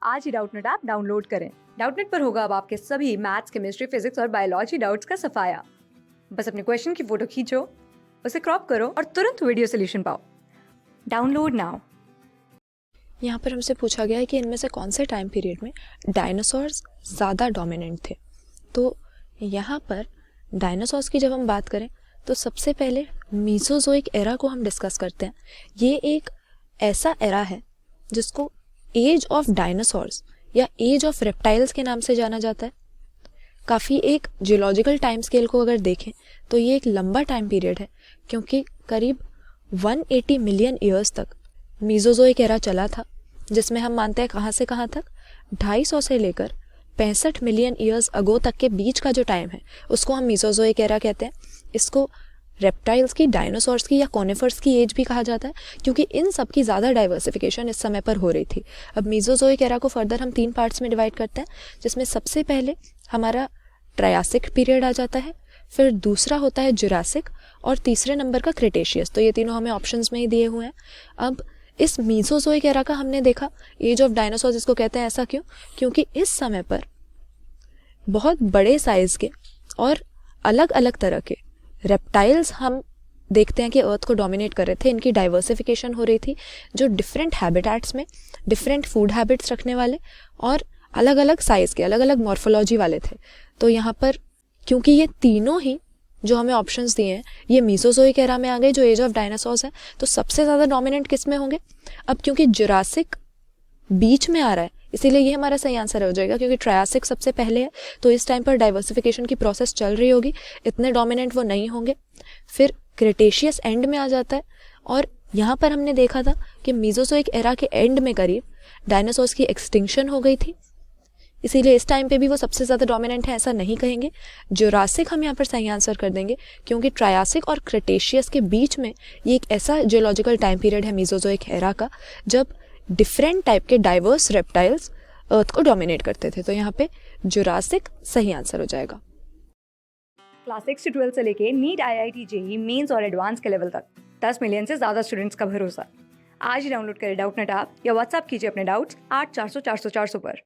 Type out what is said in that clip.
आज ही Doubtnut app download करें। Doubtnut पर होगा अब आपके सभी मैथ्स, केमिस्ट्री, फिजिक्स और बायोलॉजी डाउट्स का सफाया। बस अपने क्वेश्चन की फोटो खींचो, उसे क्रॉप करो और तुरंत वीडियो सोल्यूशन पाओ। Download now. यहाँ पर हमसे पूछा गया है कि इनमें से कौन से टाइम पीरियड में डायनासोर्स ज़्यादा डोमिनेंट थे। तो यहाँ पर डायनासोर्स की जब हम बात करें तो सबसे पहले मीसोजोइक एरा को हम डिस्कस करते हैं। ये एक ऐसा एरा है जिसको एज ऑफ डायनासोर्स या एज ऑफ रेप्टाइल्स के नाम से जाना जाता है। काफ़ी एक जियोलॉजिकल टाइम स्केल को अगर देखें तो ये एक लंबा टाइम पीरियड है, क्योंकि करीब 180 मिलियन ईयर्स तक मीसोजोइक एरा चला था, जिसमें हम मानते हैं कहाँ से कहाँ तक 250 से लेकर 65 मिलियन ईयर्स अगो तक के बीच का जो टाइम है उसको हम मीसोजोइक एरा कहते हैं। इसको रेप्टाइल्स की, डायनासोर्स की या कॉनिफर्स की एज भी कहा जाता है, क्योंकि इन सब की ज़्यादा डाइवर्सिफिकेशन इस समय पर हो रही थी। अब मीसोजोइक एरा को फर्दर हम 3 पार्ट्स में डिवाइड करते हैं, जिसमें सबसे पहले हमारा ट्रायासिक पीरियड आ जाता है, फिर दूसरा होता है जुरासिक और तीसरे नंबर का क्रिटेशियस। तो ये तीनों हमें ऑप्शंस में ही दिए हुए हैं। अब इस मीसोजोइक एरा का हमने देखा एज ऑफ डायनासोर जिसको कहते हैं, ऐसा क्यों? क्योंकि इस समय पर बहुत बड़े साइज के और अलग अलग तरह के रेप्टाइल्स हम देखते हैं कि अर्थ को डोमिनेट कर रहे थे। इनकी डाइवर्सिफिकेशन हो रही थी, जो डिफरेंट हैबिटेट्स में डिफरेंट फूड हैबिट्स रखने वाले और अलग अलग साइज के, अलग अलग मॉर्फोलॉजी वाले थे। तो यहाँ पर क्योंकि ये तीनों ही जो हमें ऑप्शंस दिए हैं ये मीसोजोइक एरा में आ गए, जो एज ऑफ डायनासोर्स है, तो सबसे ज़्यादा डोमिनेंट किस में होंगे? अब क्योंकि जुरासिक बीच में आ रहा है इसीलिए ये हमारा सही आंसर हो जाएगा, क्योंकि ट्रायासिक सबसे पहले है, तो इस टाइम पर डाइवर्सिफिकेशन की प्रोसेस चल रही होगी, इतने डोमिनेंट वो नहीं होंगे। फिर क्रिटेशियस एंड में आ जाता है, और यहाँ पर हमने देखा था कि मीसोजोइक एरा के एंड में करीब डायनासोर्स की एक्सटिंक्शन हो गई थी, इसीलिए इस टाइम पे भी वो सबसे ज़्यादा डोमिनेंट है ऐसा नहीं कहेंगे। जुरासिक हम यहाँ पर सही आंसर कर देंगे, क्योंकि ट्रायासिक और क्रिटेशियस के बीच में ये एक ऐसा जियोलॉजिकल टाइम पीरियड है मीसोजोइक एरा का, जब डिफरेंट टाइप के डाइवर्स रेप्टाइल्स अर्थ को डोमिनेट करते थे। तो यहाँ पे जुरासिक सही आंसर हो जाएगा। क्लास 6 से 12 से लेके नीट, IIT, JEE मेंस और एडवांस के लेवल तक 10 मिलियन से ज्यादा स्टूडेंट्स का भरोसा। आज ही डाउनलोड करें डाउटनेट ऐप या व्हाट्सएप कीजिए अपने डाउट्स 8400 400 400 पर।